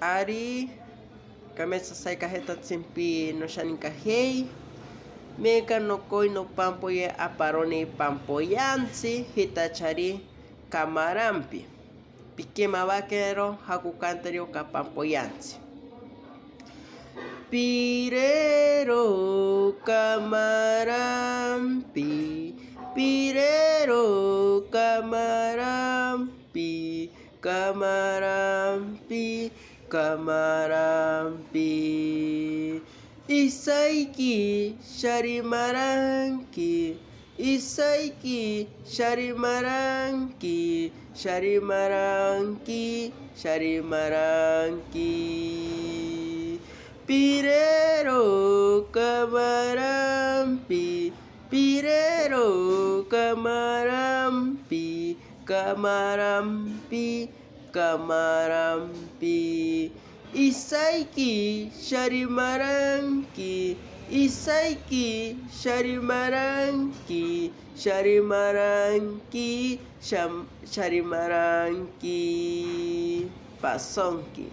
Ari kami selesai kahetat simpi no shanin kahei meka no koi no pampoye aparoni pampoyansi hitachari kamarampi pikema vaquero hakukantario ka pampoyansi pirero kamarampi pirero kamarampi kamarampi kamarampi isaiki sharimaranki isaiki sharimaranki sharimaranki sharimaranki pirero kamarampi pirero kamarampi kamarampi kamarampi isaiki sharimaranki isaiki sharimaranki sharimaranki sharimaranki pasonki